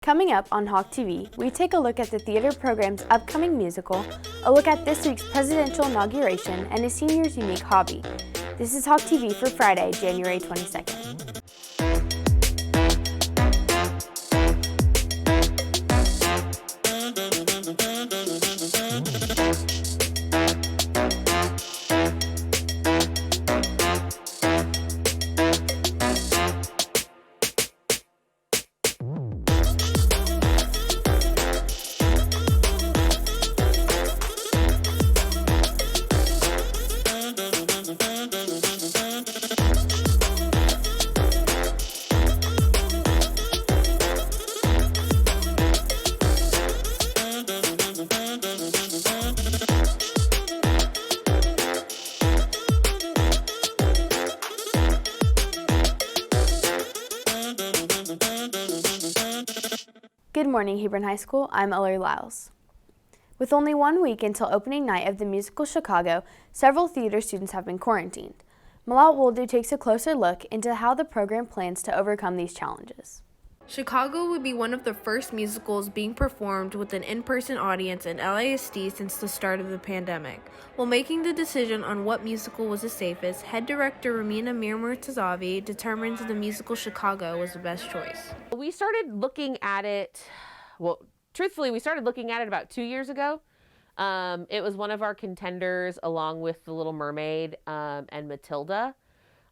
Coming up on Hawk TV, we take a look at the theater program's upcoming musical, a look at this week's presidential inauguration, and a senior's unique hobby. This is Hawk TV for Friday, January 22nd. Good morning, Hebron High School. I'm Ellery Lyles. With only 1 week until opening night of the musical Chicago, several theater students have been quarantined. Malat Woldu takes a closer look into how the program plans to overcome these challenges. Chicago would be one of the first musicals being performed with an in-person audience in LASD since the start of the pandemic. While making the decision on what musical was the safest, head director Ramina Mirmurtazavi determined the musical Chicago was the best choice. We started looking at it, truthfully, we started looking at it about 2 years ago. It was one of our contenders along with The Little Mermaid and Matilda.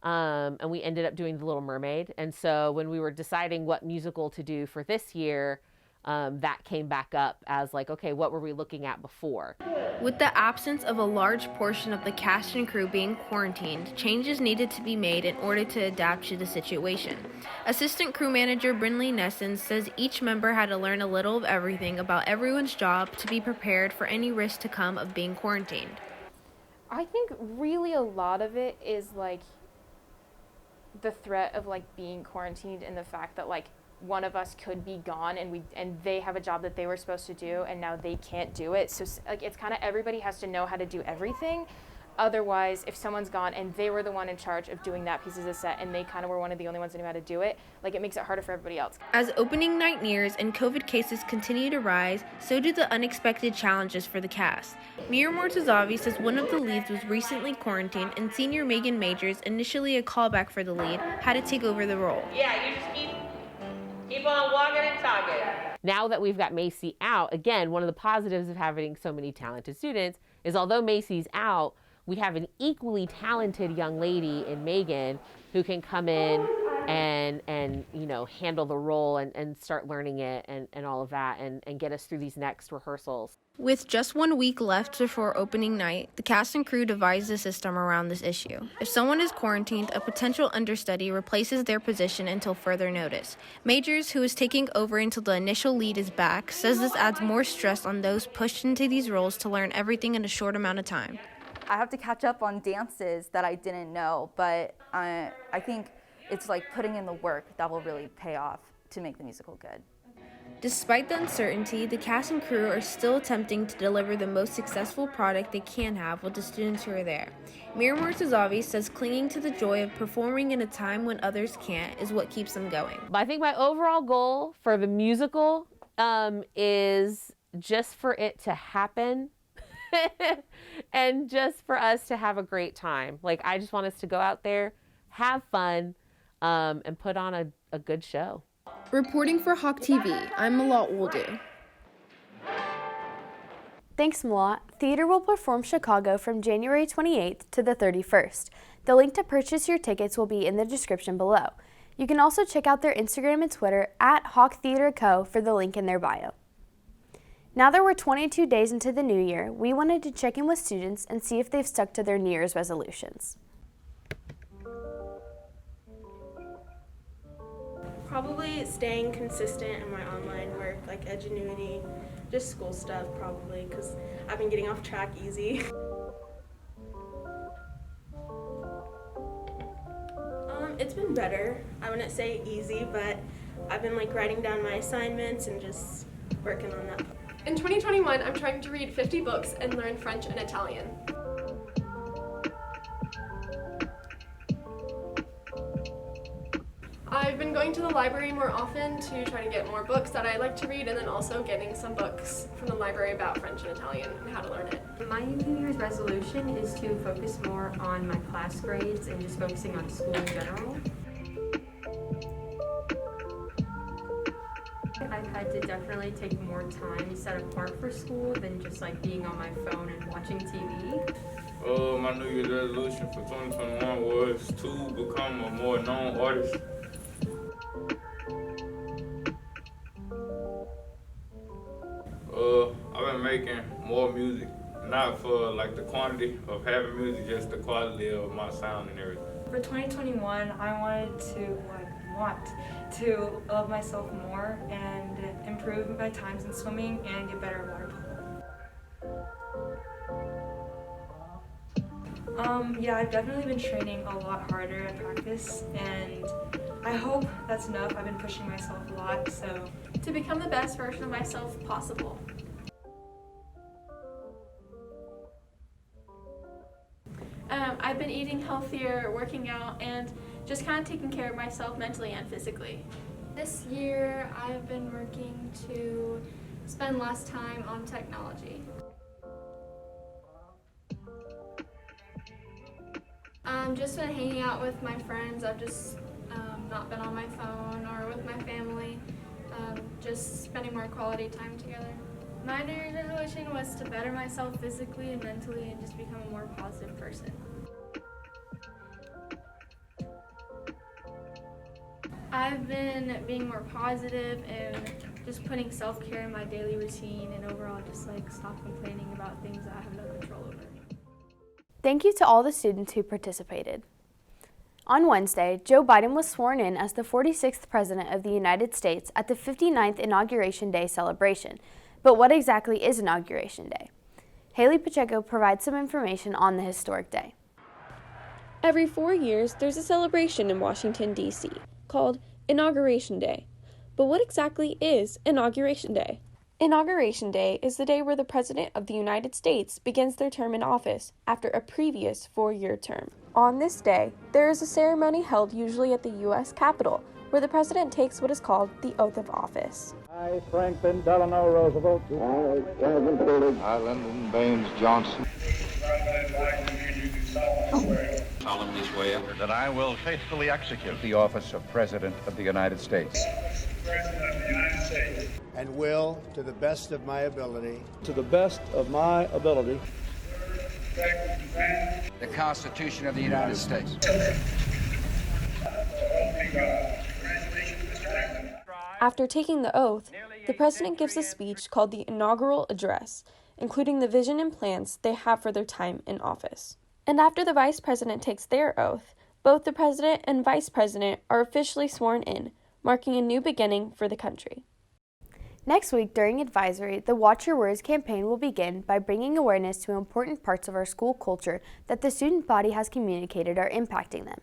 And we ended up doing The Little Mermaid. And so when we were deciding what musical to do for this year, that came back up as like, okay, what were we looking at before? With the absence of a large portion of the cast and crew being quarantined, changes needed to be made in order to adapt to the situation. Assistant crew manager Brinley Nessens says each member had to learn a little of everything about everyone's job to be prepared for any risk to come of being quarantined. I think really a lot of it is like the threat of like being quarantined and the fact that like one of us could be gone and they have a job that they were supposed to do and now they can't do it. So like it's kind of everybody has to know how to do everything. Otherwise, if someone's gone and they were the one in charge of doing that piece of the set and they kind of were one of the only ones that knew how to do it, like it makes it harder for everybody else. As opening night nears and COVID cases continue to rise, so do the unexpected challenges for the cast. Mir Mortazavi says one of the leads was recently quarantined and senior Megan Majors, initially a callback for the lead, had to take over the role. Yeah, you just keep on walking and talking. Now that we've got Macy out, again, one of the positives of having so many talented students is although Macy's out, we have an equally talented young lady in Megan who can come in and you know, handle the role and start learning it and all of that and get us through these next rehearsals. With just 1 week left before opening night, the cast and crew devised a system around this issue. If someone is quarantined, a potential understudy replaces their position until further notice. Majors, who is taking over until the initial lead is back, says this adds more stress on those pushed into these roles to learn everything in a short amount of time. I have to catch up on dances that I didn't know, but I think it's like putting in the work that will really pay off to make the musical good. Despite the uncertainty, the cast and crew are still attempting to deliver the most successful product they can have with the students who are there. Mir Mortazavi says clinging to the joy of performing in a time when others can't is what keeps them going. I think my overall goal for the musical is just for it to happen. And just for us to have a great time. Like, I just want us to go out there, have fun, and put on a good show. Reporting for Hawk TV, I'm Malat Woldu. Thanks, Malat. Theater will perform Chicago from January 28th to the 31st. The link to purchase your tickets will be in the description below. You can also check out their Instagram and Twitter at Hawk Theater Co. for the link in their bio. Now that we're 22 days into the new year, we wanted to check in with students and see if they've stuck to their New Year's resolutions. Probably staying consistent in my online work, like Edgenuity, just school stuff probably, because I've been getting off track easy. It's been better. I wouldn't say easy, but I've been like writing down my assignments and just working on that. In 2021, I'm trying to read 50 books and learn French and Italian. I've been going to the library more often to try to get more books that I like to read, and then also getting some books from the library about French and Italian and how to learn it. My New Year's resolution is to focus more on my class grades and just focusing on school in general. I've had to definitely take more time set apart for school than just like being on my phone and watching TV. My New Year's resolution for 2021 was to become a more known artist. I've been making more music, not for like the quantity of having music, just the quality of my sound and everything. For 2021, I want to love myself more and improve my times in swimming and get better at water polo. Yeah, I've definitely been training a lot harder at practice, and I hope that's enough. I've been pushing myself a lot, so. To become the best version of myself possible. I've been eating healthier, working out, and just kind of taking care of myself mentally and physically. This year, I've been working to spend less time on technology. Just been hanging out with my friends. I've just not been on my phone or with my family, just spending more quality time together. My New Year's resolution was to better myself physically and mentally and just become a more positive person. I've been being more positive and just putting self-care in my daily routine and overall just like stop complaining about things that I have no control over. Thank you to all the students who participated. On Wednesday, Joe Biden was sworn in as the 46th President of the United States at the 59th Inauguration Day celebration. But what exactly is Inauguration Day? Haley Pacheco provides some information on the historic day. Every 4 years, there's a celebration in Washington, D.C. called Inauguration Day. But what exactly is Inauguration Day? Inauguration Day is the day where the President of the United States begins their term in office after a previous 4-year term. On this day, there is a ceremony held usually at the U.S. Capitol, where the President takes what is called the Oath of Office. I, Franklin Delano Roosevelt. I, Lyndon Baines Johnson. Solemnly swear that I will faithfully execute the office of President of the United States. And will, to the best of my ability. the Constitution of the United States. After taking the oath, the President gives a speech called the Inaugural Address, including the vision and plans they have for their time in office. And after the Vice President takes their oath, both the President and Vice President are officially sworn in, marking a new beginning for the country. Next week during Advisory, the Watch Your Words campaign will begin by bringing awareness to important parts of our school culture that the student body has communicated are impacting them.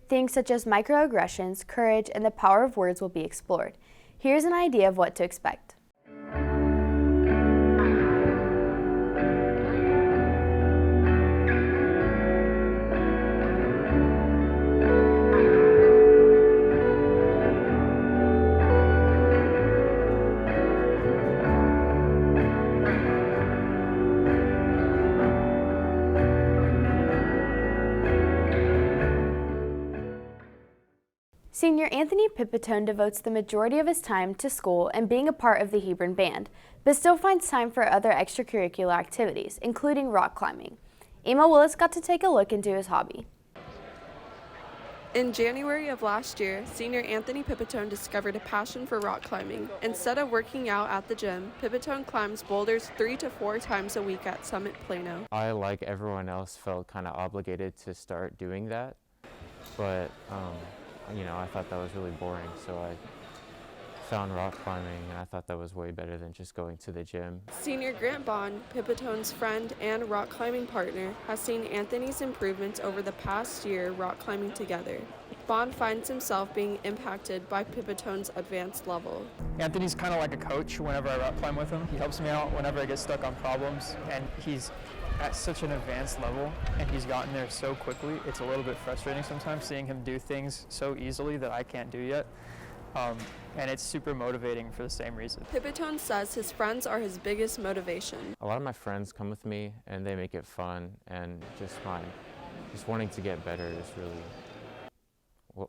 Things such as microaggressions, courage, and the power of words will be explored. Here's an idea of what to expect. Senior Anthony Pipitone devotes the majority of his time to school and being a part of the Hebron Band, but still finds time for other extracurricular activities, including rock climbing. Emma Willis got to take a look into his hobby. In January of last year, Senior Anthony Pipitone discovered a passion for rock climbing. Instead of working out at the gym, Pipitone climbs boulders 3 to 4 times a week at Summit Plano. I, like everyone else, felt kind of obligated to start doing that, but I thought that was really boring, so I found rock climbing, and I thought that was way better than just going to the gym. Senior Grant Bond, Pipitone's friend and rock climbing partner, has seen Anthony's improvements over the past year rock climbing together. Bond finds himself being impacted by Pipitone's advanced level. Anthony's kind of like a coach whenever I rock climb with him. He helps me out whenever I get stuck on problems, and he's at such an advanced level, and he's gotten there so quickly. It's a little bit frustrating sometimes seeing him do things so easily that I can't do yet. And it's super motivating for the same reason. Pipitone says his friends are his biggest motivation. A lot of my friends come with me and they make it fun, and just wanting to get better is really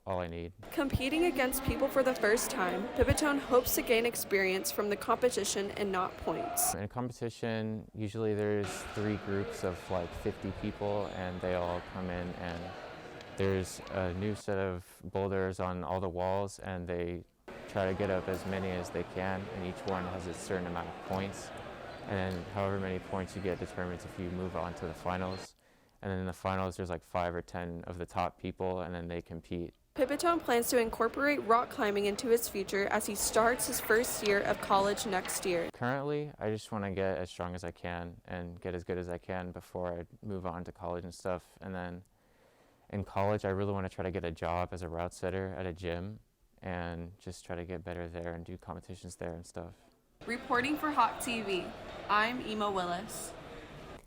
all I need. Competing against people for the first time, Pipitone hopes to gain experience from the competition and not points. In a competition, usually there's 3 groups of like 50 people, and they all come in, and there's a new set of boulders on all the walls, and they try to get up as many as they can, and each one has a certain amount of points. And then however many points you get determines if you move on to the finals. And then in the finals, there's like 5 or 10 of the top people, and then they compete. Pipitone plans to incorporate rock climbing into his future as he starts his first year of college next year. Currently, I just want to get as strong as I can and get as good as I can before I move on to college and stuff. And then in college, I really want to try to get a job as a route setter at a gym and just try to get better there and do competitions there and stuff. Reporting for Hawk TV, I'm Ema Willis.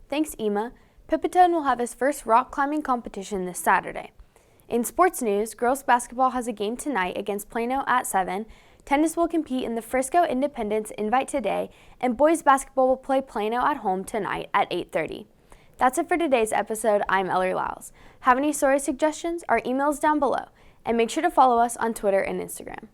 Thanks, Ema. Pipitone will have his first rock climbing competition this Saturday. In sports news, girls basketball has a game tonight against Plano at 7, tennis will compete in the Frisco Independence Invite today, and boys basketball will play Plano at home tonight at 8:30. That's it for today's episode. I'm Ellery Lyles. Have any story suggestions? Our email's down below. And make sure to follow us on Twitter and Instagram.